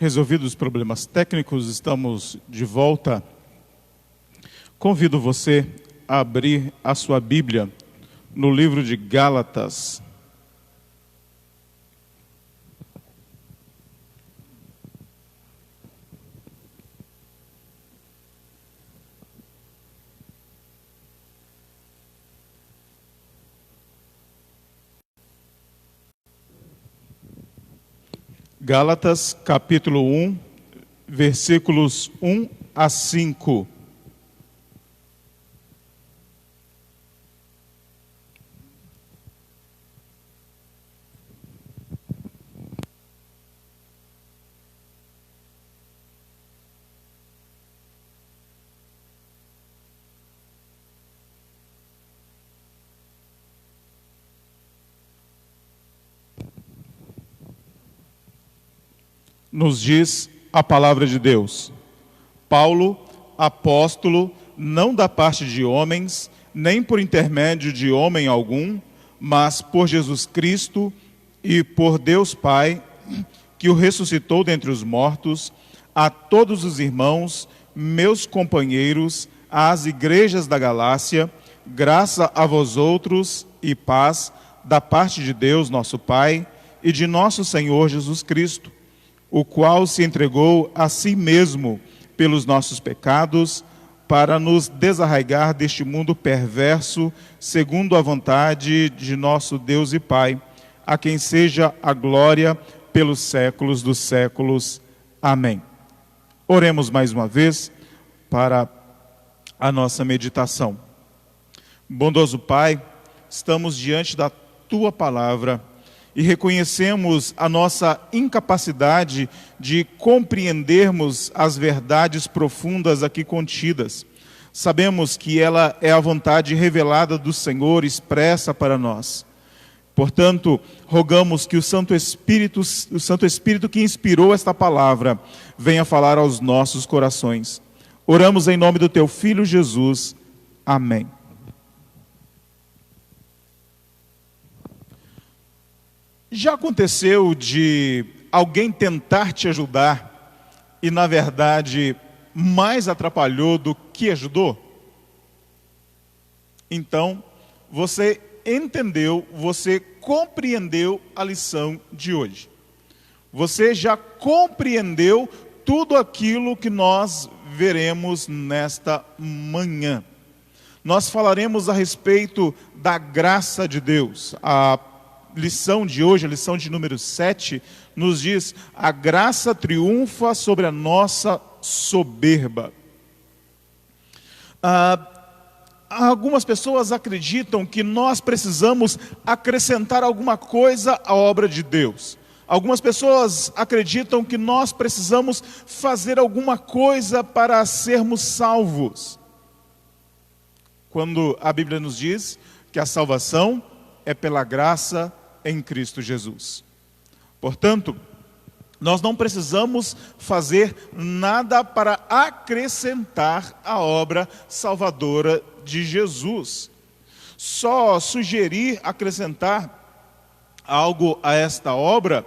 Resolvidos os problemas técnicos, estamos de volta. Convido você a abrir a sua Bíblia no livro de Gálatas. Gálatas, capítulo 1, versículos 1 a 5. Nos diz a palavra de Deus: Paulo, apóstolo, não da parte de homens, nem por intermédio de homem algum, mas por Jesus Cristo e por Deus Pai, que o ressuscitou dentre os mortos, a todos os irmãos, meus companheiros, às igrejas da Galácia, graça a vós outros e paz da parte de Deus, nosso Pai, e de nosso Senhor Jesus Cristo, o qual se entregou a si mesmo pelos nossos pecados, para nos desarraigar deste mundo perverso, segundo a vontade de nosso Deus e Pai, a quem seja a glória pelos séculos dos séculos. Amém. Oremos mais uma vez para a nossa meditação. Bondoso Pai, estamos diante da Tua palavra e reconhecemos a nossa incapacidade de compreendermos as verdades profundas aqui contidas. Sabemos que ela é a vontade revelada do Senhor, expressa para nós. Portanto, rogamos que o Santo Espírito que inspirou esta palavra, venha falar aos nossos corações. Oramos em nome do Teu Filho Jesus. Amém. Já aconteceu de alguém tentar te ajudar e, na verdade, mais atrapalhou do que ajudou? Então, você entendeu, você compreendeu a lição de hoje. Você já compreendeu tudo aquilo que nós veremos nesta manhã. Nós falaremos a respeito da graça de Deus. A lição de hoje, a lição de número 7, nos diz: a graça triunfa sobre a nossa soberba. Algumas pessoas acreditam que nós precisamos acrescentar alguma coisa à obra de Deus. Algumas pessoas acreditam que nós precisamos fazer alguma coisa para sermos salvos, quando a Bíblia nos diz que a salvação é pela graça em Cristo Jesus. Portanto, nós não precisamos fazer nada para acrescentar a obra salvadora de Jesus. Só sugerir acrescentar algo a esta obra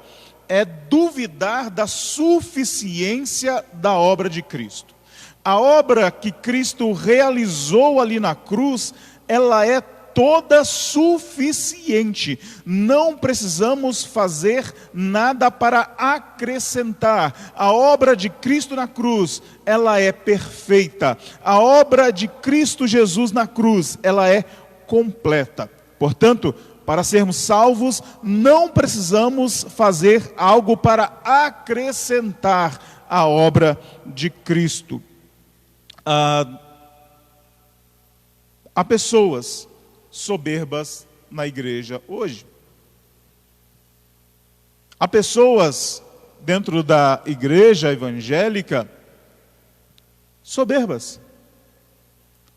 é duvidar da suficiência da obra de Cristo. A obra que Cristo realizou ali na cruz, ela é toda suficiente. Não precisamos fazer nada para acrescentar. A obra de Cristo na cruz, ela é perfeita. A obra de Cristo Jesus na cruz, ela é completa. Portanto, para sermos salvos, não precisamos fazer algo para acrescentar a obra de Cristo. Há pessoas soberbas na igreja hoje. Há pessoas dentro da igreja evangélica soberbas.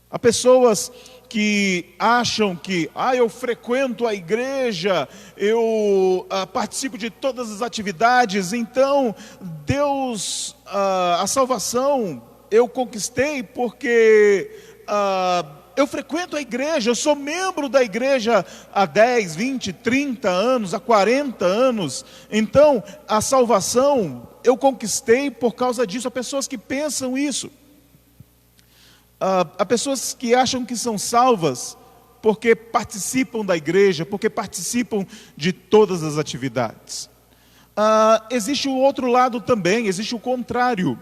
Há pessoas que acham que, eu frequento a igreja, eu participo de todas as atividades, então Deus, a salvação eu conquistei porque eu frequento a igreja, eu sou membro da igreja há 10, 20, 30 anos, há 40 anos, então a salvação eu conquistei por causa disso. Há pessoas que pensam isso. Há pessoas que acham que são salvas porque participam da igreja, porque participam de todas as atividades. Existe o outro lado também, existe o contrário.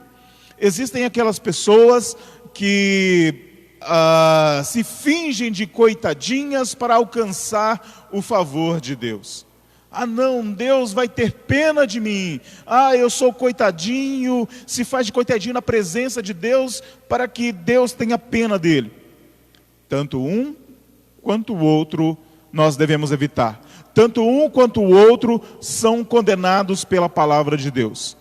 Existem aquelas pessoas que se fingem de coitadinhas para alcançar o favor de Deus. Não, Deus vai ter pena de mim. Eu sou coitadinho, se faz de coitadinho na presença de Deus para que Deus tenha pena dele. Tanto um quanto o outro nós devemos evitar. Tanto um quanto o outro são condenados pela palavra de Deus.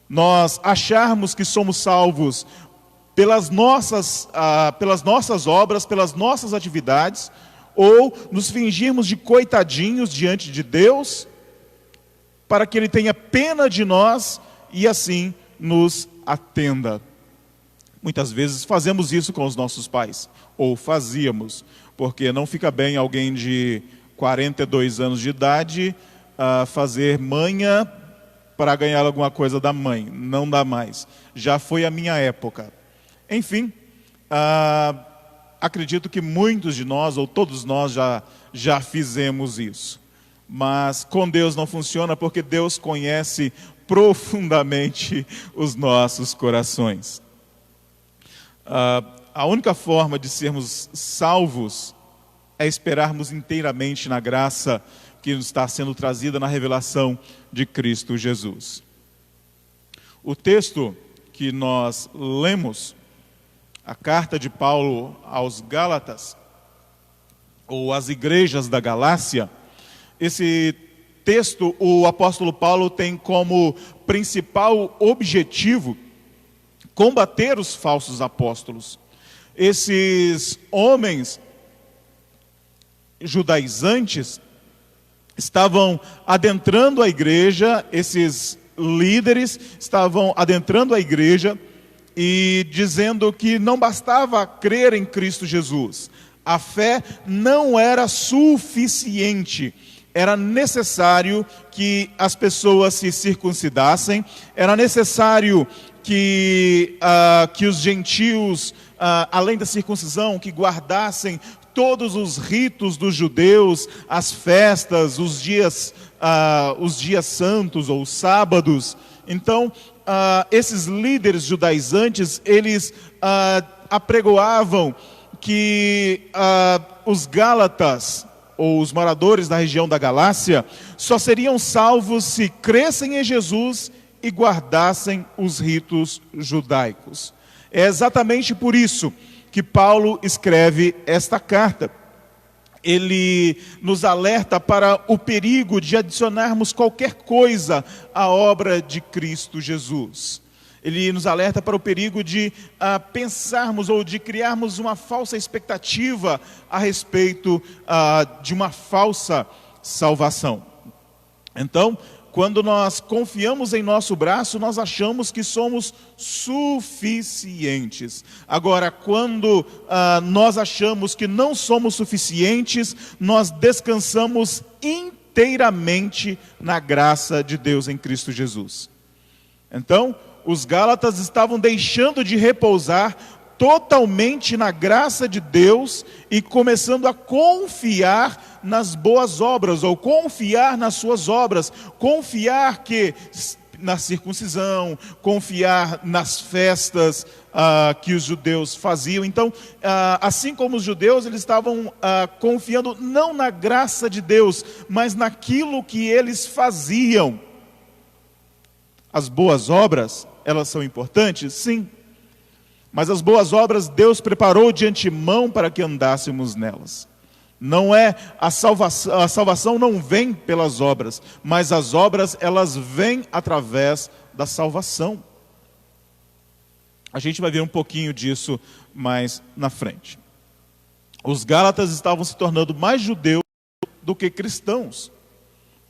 Nós acharmos que somos salvos pelas nossas obras, pelas nossas atividades, ou nos fingirmos de coitadinhos diante de Deus, para que Ele tenha pena de nós e assim nos atenda. Muitas vezes fazemos isso com os nossos pais, ou fazíamos, porque não fica bem alguém de 42 anos de idade fazer manha para ganhar alguma coisa da mãe. Não dá mais. Já foi a minha época. Enfim, acredito que muitos de nós, ou todos nós, já fizemos isso. Mas com Deus não funciona, porque Deus conhece profundamente os nossos corações. A única forma de sermos salvos é esperarmos inteiramente na graça que nos está sendo trazida na revelação de Cristo Jesus. O texto que nós lemos, a carta de Paulo aos Gálatas, ou às igrejas da Galácia, esse texto o apóstolo Paulo tem como principal objetivo combater os falsos apóstolos. Esses homens judaizantes estavam adentrando a igreja, esses líderes estavam adentrando a igreja e dizendo que não bastava crer em Cristo Jesus. A fé não era suficiente. Era necessário que as pessoas se circuncidassem, era necessário que os gentios, além da circuncisão, que guardassem todos os ritos dos judeus, as festas, os dias santos ou sábados. Então, esses líderes judaizantes, eles apregoavam que os gálatas, ou os moradores da região da Galácia, só seriam salvos se crescem em Jesus e guardassem os ritos judaicos. É exatamente por isso que Paulo escreve esta carta. Ele nos alerta para o perigo de adicionarmos qualquer coisa à obra de Cristo Jesus. Ele nos alerta para o perigo de pensarmos ou de criarmos uma falsa expectativa a respeito de uma falsa salvação. Então, quando nós confiamos em nosso braço, nós achamos que somos suficientes. Agora, quando nós achamos que não somos suficientes, nós descansamos inteiramente na graça de Deus em Cristo Jesus. Então, os gálatas estavam deixando de repousar totalmente na graça de Deus e começando a confiar nas boas obras, ou confiar nas suas obras, confiar na circuncisão, confiar nas festas que os judeus faziam. Então, assim como os judeus, eles estavam confiando não na graça de Deus, mas naquilo que eles faziam. As boas obras, elas são importantes? Sim. Mas as boas obras Deus preparou de antemão para que andássemos nelas. Não é a salvação não vem pelas obras, mas as obras elas vêm através da salvação. A gente vai ver um pouquinho disso mais na frente. Os gálatas estavam se tornando mais judeus do que cristãos,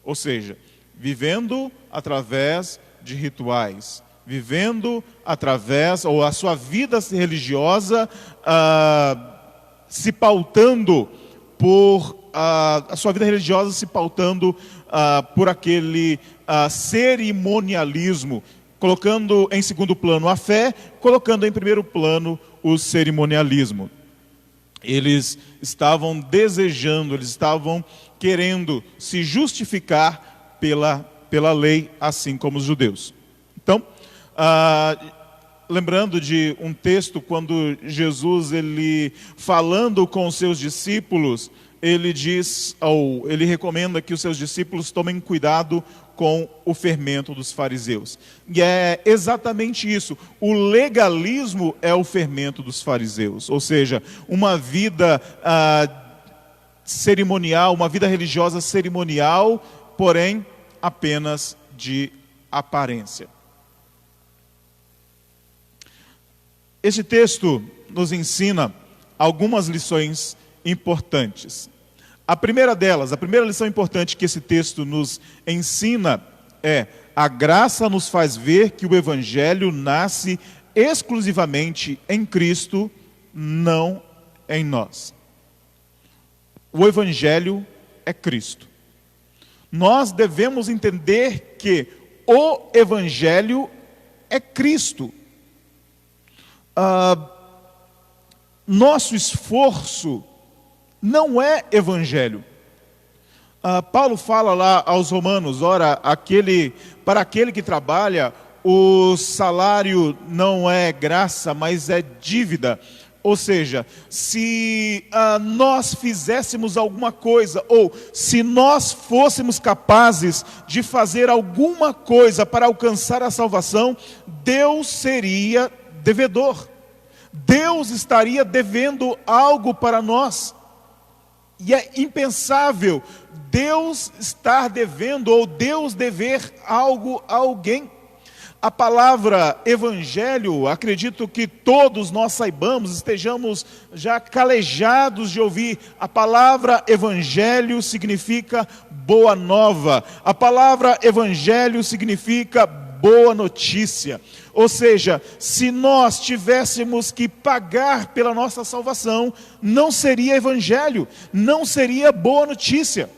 ou seja, vivendo através de rituais, vivendo através, ou a sua vida religiosa se pautando a sua vida religiosa se pautando por aquele cerimonialismo, colocando em segundo plano a fé, colocando em primeiro plano o cerimonialismo. Eles estavam desejando, eles estavam querendo se justificar pela lei, assim como os judeus. Então, lembrando de um texto, quando Jesus, ele falando com os seus discípulos, ele diz, ou ele recomenda que os seus discípulos tomem cuidado com o fermento dos fariseus. E é exatamente isso. O legalismo é o fermento dos fariseus. Ou seja, uma vida cerimonial, uma vida religiosa cerimonial, porém apenas de aparência. Este texto nos ensina algumas lições importantes. A primeira delas, a primeira lição importante que esse texto nos ensina é: a graça nos faz ver que o Evangelho nasce exclusivamente em Cristo, não em nós. O Evangelho é Cristo. Nós devemos entender que o Evangelho é Cristo. Nosso esforço não é evangelho. Paulo fala lá aos romanos: ora, para aquele que trabalha, o salário não é graça, mas é dívida. Ou seja, se nós fizéssemos alguma coisa, ou se nós fôssemos capazes de fazer alguma coisa para alcançar a salvação, Deus seria devedor. Deus estaria devendo algo para nós. E é impensável Deus estar devendo, ou Deus dever algo a alguém. A palavra evangelho, acredito que todos nós saibamos, estejamos já calejados de ouvir. A palavra evangelho significa boa nova. A palavra evangelho significa boa notícia. Ou seja, se nós tivéssemos que pagar pela nossa salvação, não seria evangelho, não seria boa notícia.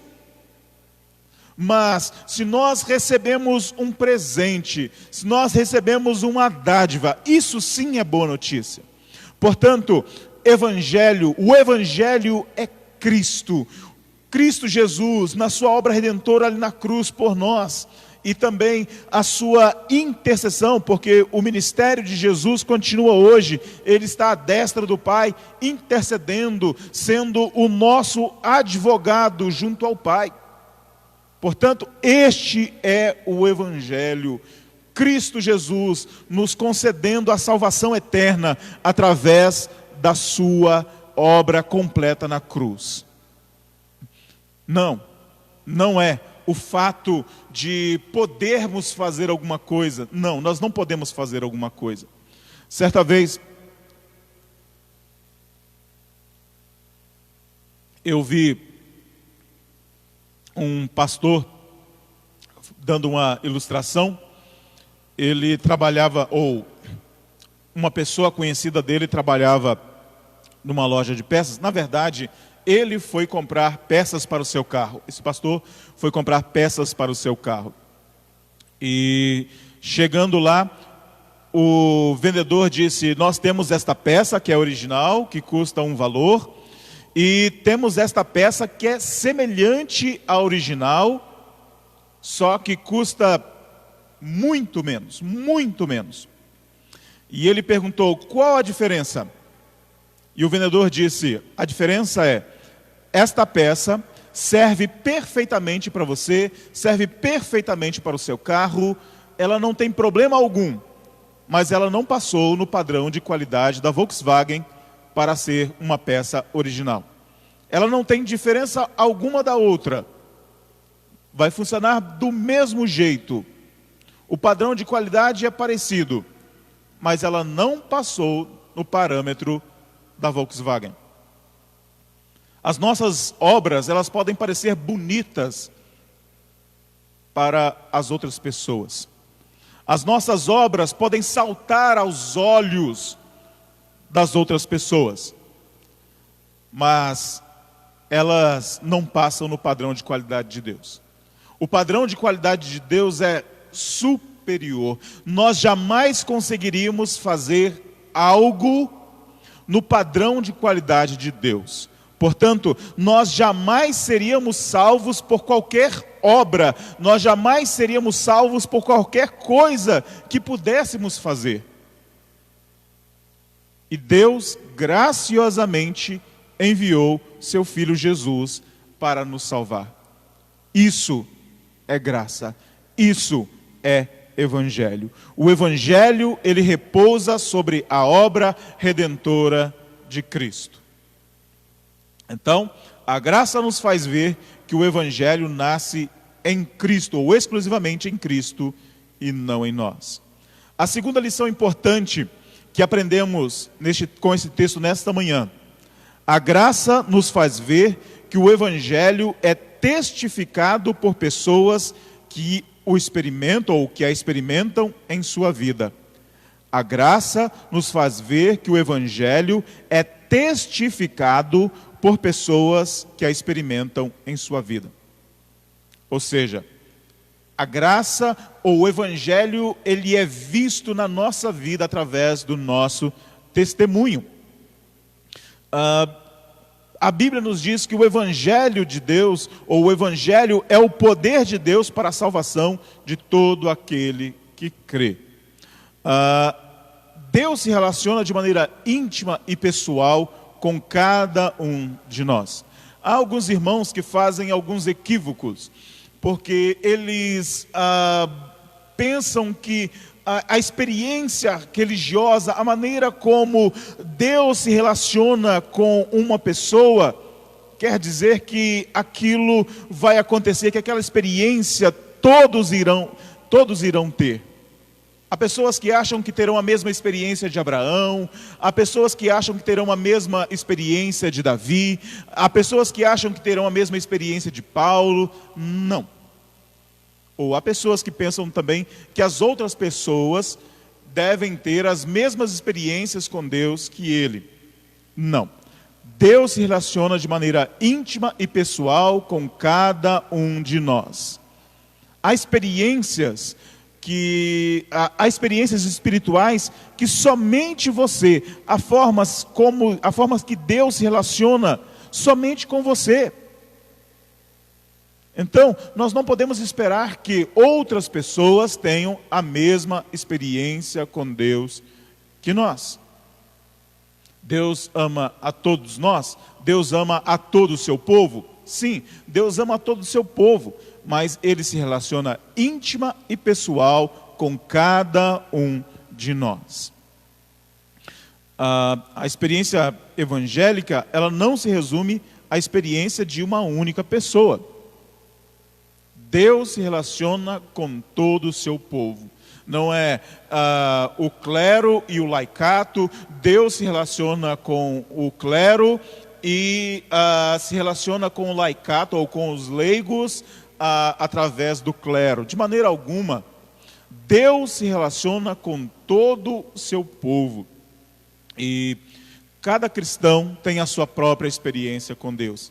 Mas se nós recebemos um presente, se nós recebemos uma dádiva, isso sim é boa notícia. Portanto, o evangelho é Cristo. Cristo Jesus, na sua obra redentora ali na cruz por nós. E também a sua intercessão, porque o ministério de Jesus continua hoje. Ele está à destra do Pai, intercedendo, sendo o nosso advogado junto ao Pai. Portanto, este é o Evangelho. Cristo Jesus nos concedendo a salvação eterna através da sua obra completa na cruz. Não é o fato de podermos fazer alguma coisa. Não, nós não podemos fazer alguma coisa. Certa vez, eu vi um pastor dando uma ilustração. Ele trabalhava, ou uma pessoa conhecida dele trabalhava numa loja de peças. Na verdade, ele foi comprar peças para o seu carro. Esse pastor foi comprar peças para o seu carro. E chegando lá, o vendedor disse: nós temos esta peça que é original, que custa um valor, e temos esta peça que é semelhante à original, só que custa muito menos, muito menos. E ele perguntou: qual a diferença? E o vendedor disse: a diferença é, esta peça serve perfeitamente para você, serve perfeitamente para o seu carro, ela não tem problema algum, mas ela não passou no padrão de qualidade da Volkswagen para ser uma peça original. Ela não tem diferença alguma da outra, vai funcionar do mesmo jeito. O padrão de qualidade é parecido, mas ela não passou no parâmetro da Volkswagen. As nossas obras, elas podem parecer bonitas para as outras pessoas. As nossas obras podem saltar aos olhos das outras pessoas, mas elas não passam no padrão de qualidade de Deus. O padrão de qualidade de Deus é superior. Nós jamais conseguiríamos fazer algo no padrão de qualidade de Deus. Portanto, nós jamais seríamos salvos por qualquer obra, nós jamais seríamos salvos por qualquer coisa que pudéssemos fazer. E Deus graciosamente enviou seu Filho Jesus para nos salvar. Isso é graça, isso é Evangelho. O Evangelho, ele repousa sobre a obra redentora de Cristo. Então, a graça nos faz ver que o Evangelho nasce em Cristo, ou exclusivamente em Cristo, e não em nós. A segunda lição importante que aprendemos com esse texto nesta manhã: a graça nos faz ver que o Evangelho é testificado por pessoas que o experimentam ou que a experimentam em sua vida. A graça nos faz ver que o Evangelho é testificado por pessoas que a experimentam em sua vida. Ou seja, a graça ou o Evangelho, ele é visto na nossa vida através do nosso testemunho. A Bíblia nos diz que o Evangelho de Deus, ou o Evangelho é o poder de Deus para a salvação de todo aquele que crê. Deus se relaciona de maneira íntima e pessoal com cada um de nós. Há alguns irmãos que fazem alguns equívocos, porque eles pensam que a experiência religiosa, a maneira como Deus se relaciona com uma pessoa, quer dizer que aquilo vai acontecer, que aquela experiência todos irão ter. Há pessoas que acham que terão a mesma experiência de Abraão, há pessoas que acham que terão a mesma experiência de Davi, há pessoas que acham que terão a mesma experiência de Paulo. Não. Ou há pessoas que pensam também que as outras pessoas devem ter as mesmas experiências com Deus que ele. Não. Deus se relaciona de maneira íntima e pessoal com cada um de nós. Há experiências espirituais que somente você, há formas que Deus se relaciona somente com você. Então, nós não podemos esperar que outras pessoas tenham a mesma experiência com Deus que nós. Deus ama a todos nós, Deus ama a todo o seu povo. Sim, Deus ama a todo o seu povo, mas Ele se relaciona íntima e pessoal com cada um de nós. A experiência evangélica, ela não se resume à experiência de uma única pessoa. Deus se relaciona com todo o seu povo. Não é o clero e o laicato. Deus se relaciona com o clero e se relaciona com o laicato ou com os leigos através do clero. De maneira alguma, Deus se relaciona com todo o seu povo. E cada cristão tem a sua própria experiência com Deus.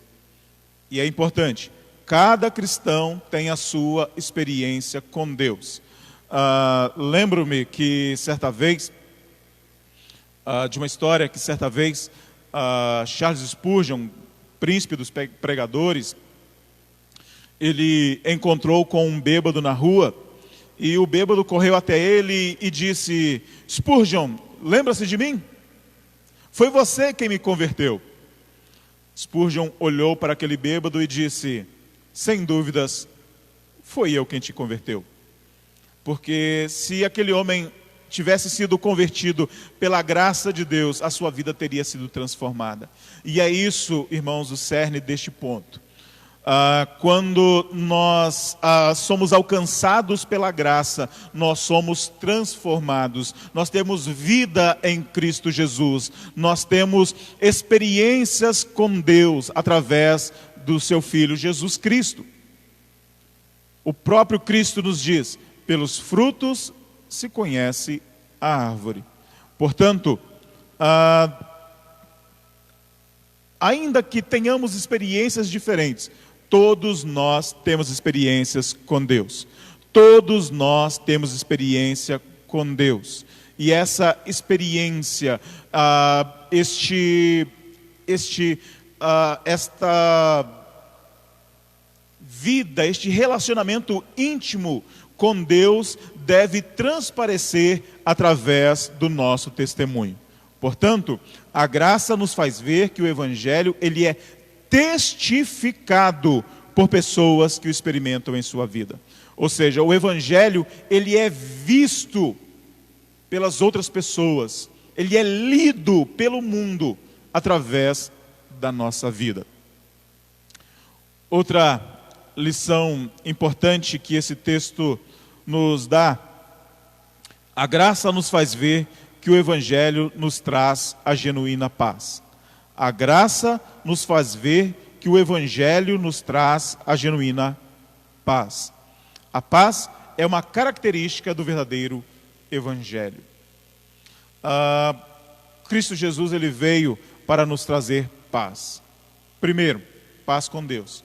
E é importante, cada cristão tem a sua experiência com Deus. Lembro-me que certa vez, de uma história que certa vez, Charles Spurgeon, príncipe dos pregadores, ele encontrou com um bêbado na rua, e o bêbado correu até ele e disse: Spurgeon, lembra-se de mim? Foi você quem me converteu. Spurgeon olhou para aquele bêbado e disse: sem dúvidas, foi eu quem te converteu. Porque se aquele homem tivesse sido convertido pela graça de Deus, a sua vida teria sido transformada. E é isso, irmãos, o cerne deste ponto. Quando nós somos alcançados pela graça, nós somos transformados. Nós temos vida em Cristo Jesus. Nós temos experiências com Deus através do seu Filho Jesus Cristo. O próprio Cristo nos diz: pelos frutos se conhece a árvore. Portanto, ainda que tenhamos experiências diferentes, Todos nós temos experiências com Deus. Todos nós temos experiência com Deus. E essa experiência, esta vida, este relacionamento íntimo com Deus deve transparecer através do nosso testemunho. Portanto, a graça nos faz ver que o Evangelho, ele é testificado por pessoas que o experimentam em sua vida. Ou seja, o Evangelho, ele é visto pelas outras pessoas, ele é lido pelo mundo através da nossa vida. Outra lição importante que esse texto nos dá: a graça nos faz ver que o Evangelho nos traz a genuína paz. A graça nos faz ver que o Evangelho nos traz a genuína paz. A paz é uma característica do verdadeiro Evangelho. Cristo Jesus, ele veio para nos trazer paz. Primeiro, paz com Deus.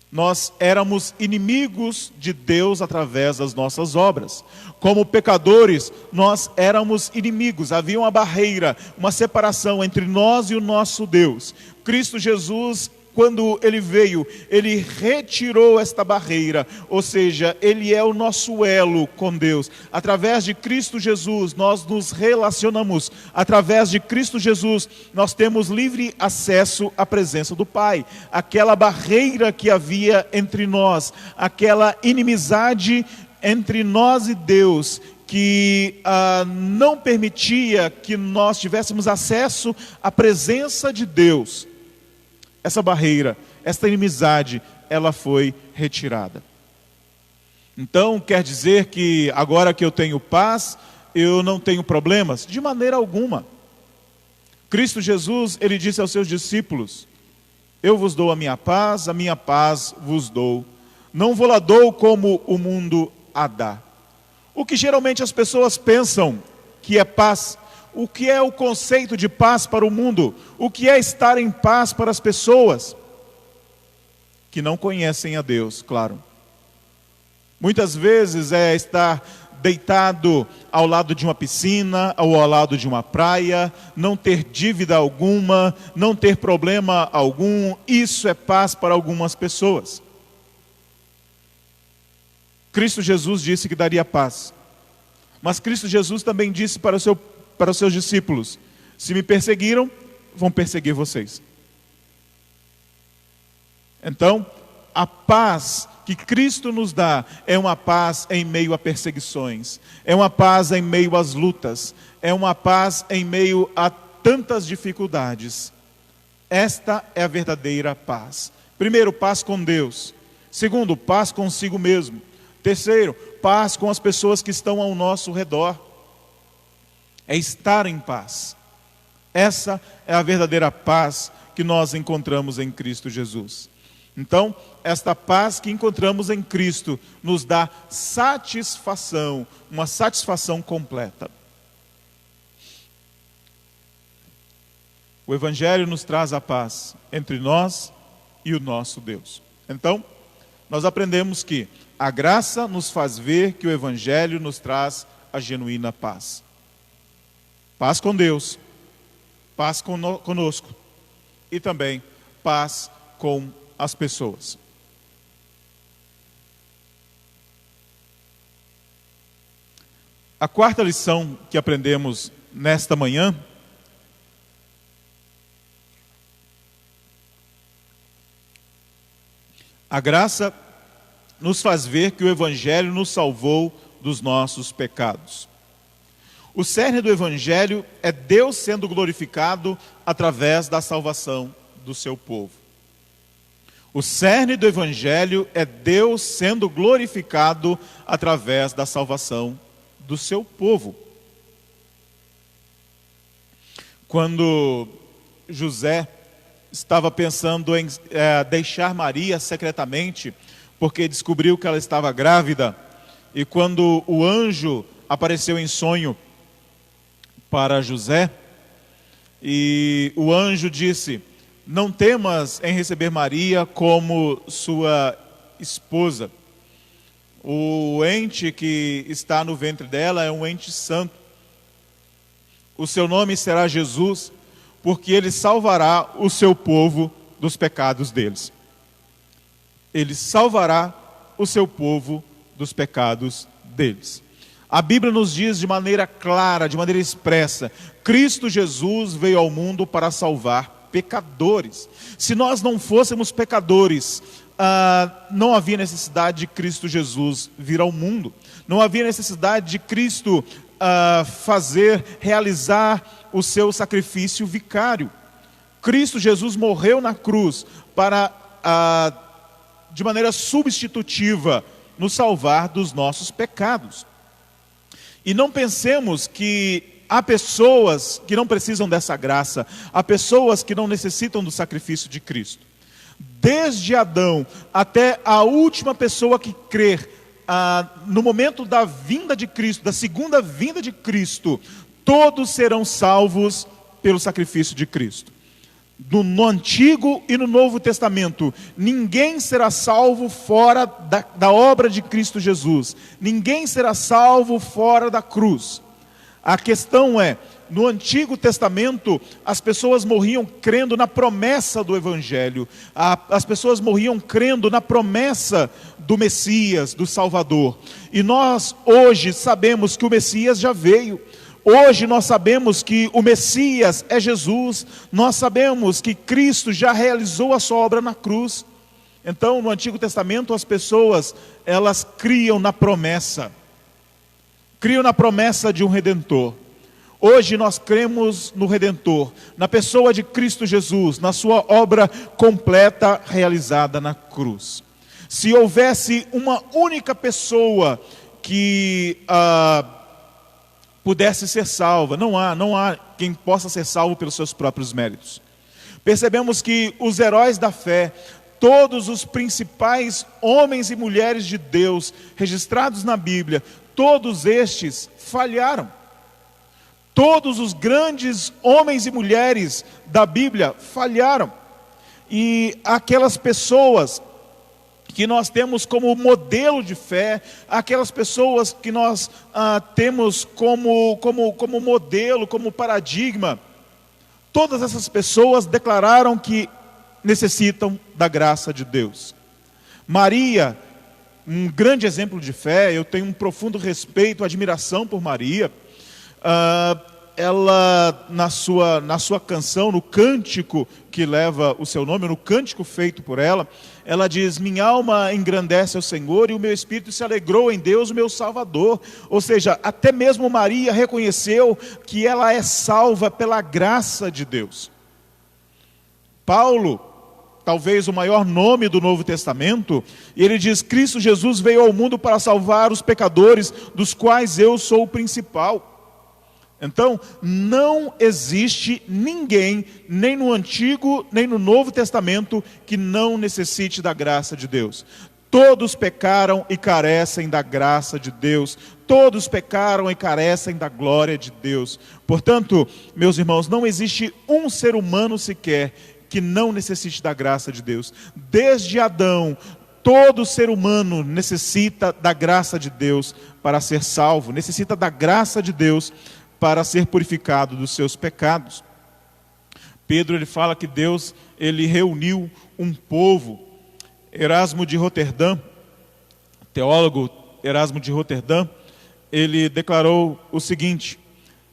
Nós éramos inimigos de Deus através das nossas obras. Como pecadores, nós éramos inimigos. Havia uma barreira, uma separação entre nós e o nosso Deus. Cristo Jesus, quando ele veio, ele retirou esta barreira, ou seja, ele é o nosso elo com Deus. Através de Cristo Jesus, nós nos relacionamos. Através de Cristo Jesus, nós temos livre acesso à presença do Pai. Aquela barreira que havia entre nós, aquela inimizade entre nós e Deus, que não permitia que nós tivéssemos acesso à presença de Deus. Essa barreira, esta inimizade, ela foi retirada. Então, quer dizer que agora que eu tenho paz, eu não tenho problemas? De maneira alguma. Cristo Jesus, ele disse aos seus discípulos: eu vos dou a minha paz vos dou. Não vou lá dou como o mundo a dá. O que geralmente as pessoas pensam que é paz, o que é o conceito de paz para o mundo? O que é estar em paz para as pessoas que não conhecem a Deus, claro. Muitas vezes é estar deitado ao lado de uma piscina ou ao lado de uma praia, não ter dívida alguma, não ter problema algum. Isso é paz para algumas pessoas. Cristo Jesus disse que daria paz. Mas Cristo Jesus também disse para os seus discípulos: se me perseguiram, vão perseguir vocês. Então, a paz que Cristo nos dá é uma paz em meio a perseguições, é uma paz em meio às lutas, é uma paz em meio a tantas dificuldades. Esta é a verdadeira paz. Primeiro, paz com Deus. Segundo, paz consigo mesmo. Terceiro, paz com as pessoas que estão ao nosso redor. É estar em paz. Essa é a verdadeira paz que nós encontramos em Cristo Jesus. Então, esta paz que encontramos em Cristo nos dá satisfação, uma satisfação completa. O Evangelho nos traz a paz entre nós e o nosso Deus. Então, nós aprendemos que a graça nos faz ver que o Evangelho nos traz a genuína paz. Paz com Deus, paz conosco e também paz com as pessoas. A quarta lição que aprendemos nesta manhã a graça nos faz ver que o Evangelho nos salvou dos nossos pecados. O cerne do Evangelho é Deus sendo glorificado através da salvação do seu povo. O cerne do Evangelho é Deus sendo glorificado através da salvação do seu povo. Quando José estava pensando em deixar Maria secretamente, porque descobriu que ela estava grávida, e quando o anjo apareceu em sonho para José, e o anjo disse: não temas em receber Maria como sua esposa. O ente que está no ventre dela é um ente santo. O seu nome será Jesus, porque ele salvará o seu povo dos pecados deles. Ele salvará o seu povo dos pecados deles. A Bíblia nos diz de maneira clara, de maneira expressa, Cristo Jesus veio ao mundo para salvar pecadores. Se nós não fôssemos pecadores, não havia necessidade de Cristo Jesus vir ao mundo. Não havia necessidade de Cristo realizar o seu sacrifício vicário. Cristo Jesus morreu na cruz para, de maneira substitutiva, nos salvar dos nossos pecados. E não pensemos que há pessoas que não precisam dessa graça, há pessoas que não necessitam do sacrifício de Cristo. Desde Adão até a última pessoa que crer, no momento da vinda de Cristo, da segunda vinda de Cristo, todos serão salvos pelo sacrifício de Cristo. No Antigo e no Novo Testamento, ninguém será salvo fora da obra de Cristo Jesus. Ninguém será salvo fora da cruz. A questão é, no Antigo Testamento, as pessoas morriam crendo na promessa do Evangelho. As pessoas morriam crendo na promessa do Messias, do Salvador. E nós hoje sabemos que o Messias já veio. Hoje nós sabemos que o Messias é Jesus. Nós sabemos que Cristo já realizou a sua obra na cruz. Então, no Antigo Testamento, as pessoas, elas criam na promessa de um Redentor. Hoje nós cremos no Redentor, na pessoa de Cristo Jesus, na sua obra completa realizada na cruz. Se houvesse uma única pessoa que pudesse ser salva, não há quem possa ser salvo pelos seus próprios méritos. Percebemos que os heróis da fé, todos os principais homens e mulheres de Deus registrados na Bíblia, todos estes falharam. Todos os grandes homens e mulheres da Bíblia falharam. E aquelas pessoas que nós temos como modelo de fé, aquelas pessoas que nós temos como modelo, como paradigma, todas essas pessoas declararam que necessitam da graça de Deus. Maria, um grande exemplo de fé, eu tenho um profundo respeito, admiração por Maria. Ela, na sua canção, no cântico que leva o seu nome, no cântico feito por ela, ela diz: minha alma engrandece ao Senhor e o meu espírito se alegrou em Deus, o meu Salvador. Ou seja, até mesmo Maria reconheceu que ela é salva pela graça de Deus. Paulo, talvez o maior nome do Novo Testamento, ele diz: Cristo Jesus veio ao mundo para salvar os pecadores, dos quais eu sou o principal. Então, não existe ninguém, nem no Antigo, nem no Novo Testamento, que não necessite da graça de Deus. Todos pecaram e carecem da graça de Deus. Todos pecaram e carecem da glória de Deus. Portanto, meus irmãos, não existe um ser humano sequer que não necessite da graça de Deus. Desde Adão, todo ser humano necessita da graça de Deus para ser salvo, necessita da graça de Deus para ser purificado dos seus pecados. Pedro, ele fala que Deus, ele reuniu um povo. Erasmo de Roterdã, teólogo Erasmo de Roterdã, ele declarou o seguinte: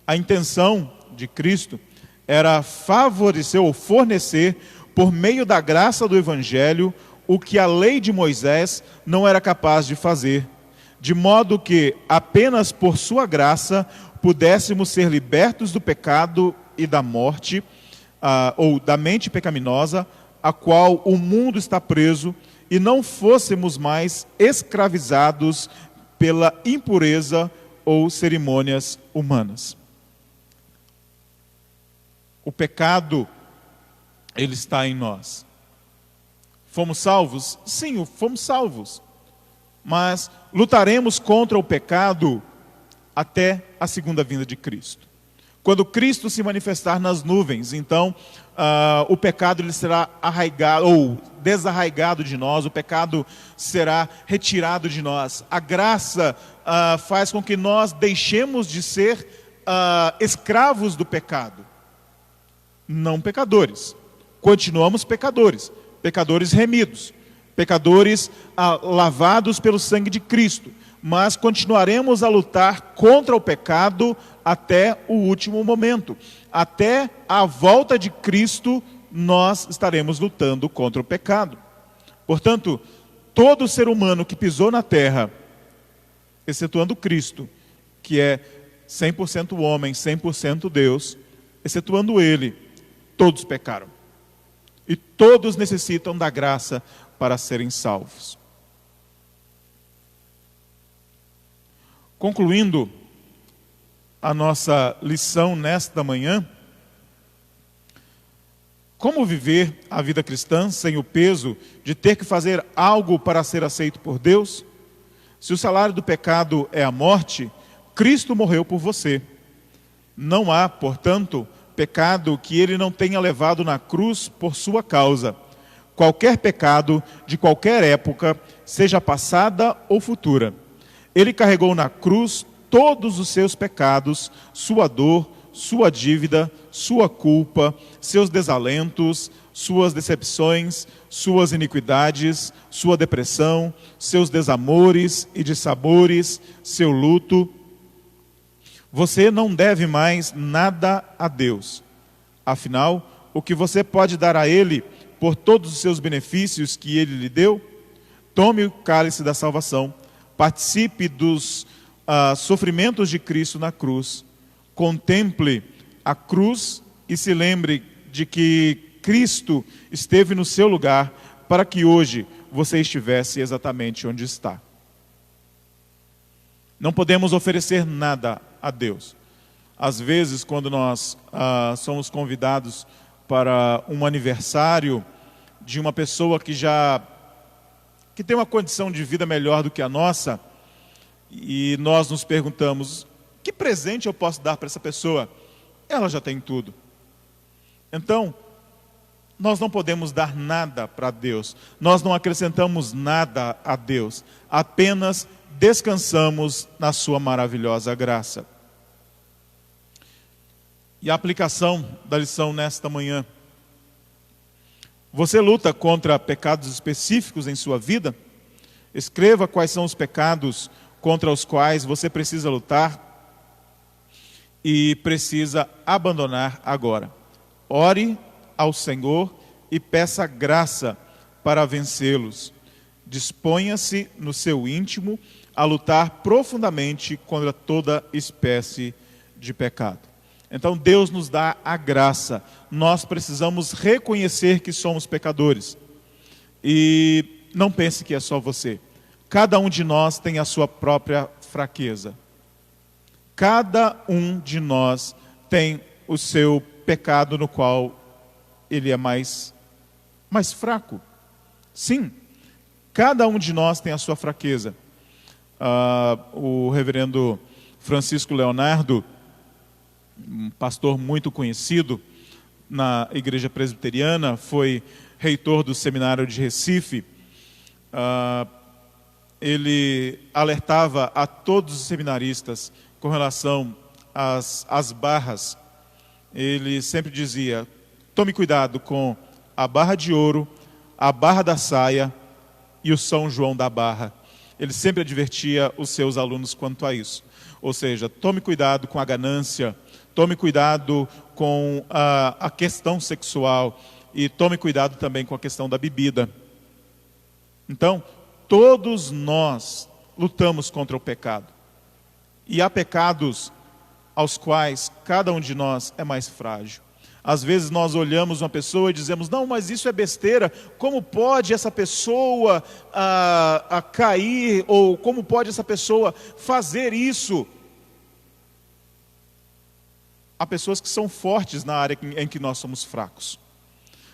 a intenção de Cristo era favorecer ou fornecer, por meio da graça do Evangelho, o que a lei de Moisés não era capaz de fazer, de modo que apenas por sua graça pudéssemos ser libertos do pecado e da morte, ou da mente pecaminosa, a qual o mundo está preso, e não fôssemos mais escravizados pela impureza ou cerimônias humanas. O pecado, ele está em nós. Fomos salvos? Sim, fomos salvos. Mas lutaremos contra o pecado até a segunda vinda de Cristo. Quando Cristo se manifestar nas nuvens, então o pecado ele será arraigado ou desarraigado de nós, o pecado será retirado de nós. A graça faz com que nós deixemos de ser escravos do pecado, não pecadores. Continuamos pecadores, pecadores remidos, pecadores lavados pelo sangue de Cristo, mas continuaremos a lutar contra o pecado até o último momento. Até a volta de Cristo, nós estaremos lutando contra o pecado. Portanto, todo ser humano que pisou na terra, excetuando Cristo, que é 100% homem, 100% Deus, excetuando Ele, todos pecaram. E todos necessitam da graça para serem salvos. Concluindo a nossa lição nesta manhã, como viver a vida cristã sem o peso de ter que fazer algo para ser aceito por Deus? Se o salário do pecado é a morte, Cristo morreu por você. Não há, portanto, pecado que Ele não tenha levado na cruz por sua causa. Qualquer pecado, de qualquer época, seja passada ou futura. Ele carregou na cruz todos os seus pecados, sua dor, sua dívida, sua culpa, seus desalentos, suas decepções, suas iniquidades, sua depressão, seus desamores e dissabores, seu luto. Você não deve mais nada a Deus. Afinal, o que você pode dar a Ele por todos os seus benefícios que Ele lhe deu? Tome o cálice da salvação, participe dos sofrimentos de Cristo na cruz, contemple a cruz e se lembre de que Cristo esteve no seu lugar para que hoje você estivesse exatamente onde está. Não podemos oferecer nada a Deus. Às vezes, quando nós somos convidados para um aniversário de uma pessoa que tem uma condição de vida melhor do que a nossa, e nós nos perguntamos, que presente eu posso dar para essa pessoa? Ela já tem tudo. Então, nós não podemos dar nada para Deus. Nós não acrescentamos nada a Deus. Apenas descansamos na sua maravilhosa graça. E a aplicação da lição nesta manhã. Você luta contra pecados específicos em sua vida? Escreva quais são os pecados contra os quais você precisa lutar e precisa abandonar agora. Ore ao Senhor e peça graça para vencê-los. Disponha-se no seu íntimo a lutar profundamente contra toda espécie de pecado. Então Deus nos dá a graça. Nós precisamos reconhecer que somos pecadores. E não pense que é só você. Cada um de nós tem a sua própria fraqueza. Cada um de nós tem o seu pecado no qual ele é mais fraco. Sim, cada um de nós tem a sua fraqueza. O reverendo Francisco Leonardo, um pastor muito conhecido na igreja presbiteriana, foi reitor do seminário de Recife. Ele alertava a todos os seminaristas com relação às barras. Ele sempre dizia, tome cuidado com a barra de ouro, a barra da saia e o São João da barra. Ele sempre advertia os seus alunos quanto a isso. Ou seja, tome cuidado com a ganância, tome cuidado com a questão sexual e tome cuidado também com a questão da bebida. Então, todos nós lutamos contra o pecado. E há pecados aos quais cada um de nós é mais frágil. Às vezes nós olhamos uma pessoa e dizemos, não, mas isso é besteira. Como pode essa pessoa cair? Ou como pode essa pessoa fazer isso? Há pessoas que são fortes na área em que nós somos fracos.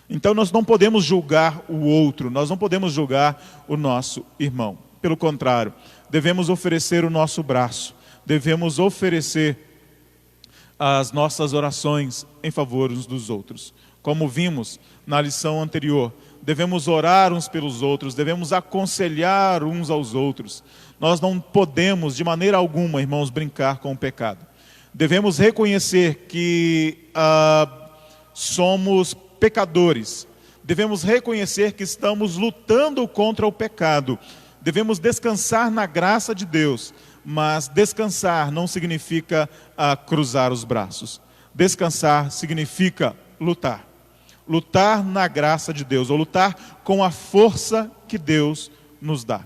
Então nós não podemos julgar o outro, nós não podemos julgar o nosso irmão. Pelo contrário, devemos oferecer o nosso braço, devemos oferecer as nossas orações em favor uns dos outros. Como vimos na lição anterior, devemos orar uns pelos outros, devemos aconselhar uns aos outros. Nós não podemos, de maneira alguma, irmãos, brincar com o pecado. Devemos reconhecer que somos pecadores. Devemos reconhecer que estamos lutando contra o pecado. Devemos descansar na graça de Deus. Mas descansar não significa cruzar os braços. Descansar significa lutar. Lutar na graça de Deus, ou lutar com a força que Deus nos dá.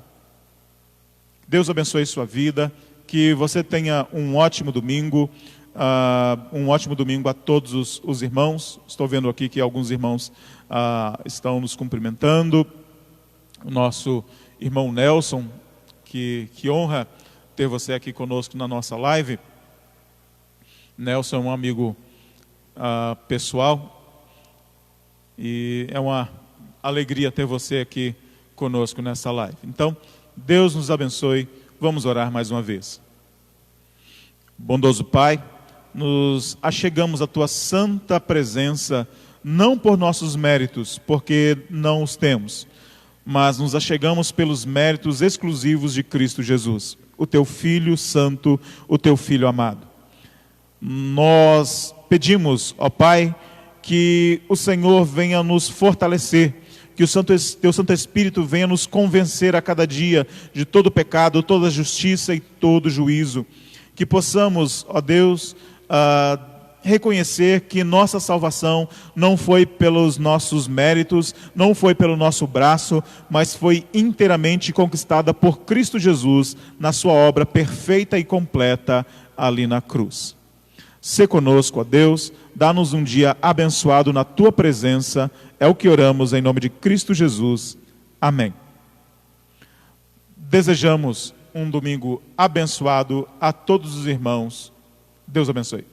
Deus abençoe sua vida, que você tenha um ótimo domingo a todos os irmãos. Estou vendo aqui que alguns irmãos estão nos cumprimentando. O nosso irmão Nelson, que honra ter você aqui conosco na nossa live. Nelson é um amigo pessoal, e é uma alegria ter você aqui conosco nessa live. Então, Deus nos abençoe. Vamos orar mais uma vez. Bondoso Pai, nos achegamos à Tua santa presença, não por nossos méritos, porque não os temos, mas nos achegamos pelos méritos exclusivos de Cristo Jesus, o Teu Filho Santo, o Teu Filho amado. Nós pedimos, ó Pai, que o Senhor venha nos fortalecer, que o Teu Santo Espírito venha nos convencer a cada dia de todo pecado, toda justiça e todo juízo. Que possamos, ó Deus, reconhecer que nossa salvação não foi pelos nossos méritos, não foi pelo nosso braço, mas foi inteiramente conquistada por Cristo Jesus na sua obra perfeita e completa ali na cruz. Sê conosco, ó Deus, dá-nos um dia abençoado na Tua presença, é o que oramos em nome de Cristo Jesus. Amém. Desejamos um domingo abençoado a todos os irmãos. Deus abençoe.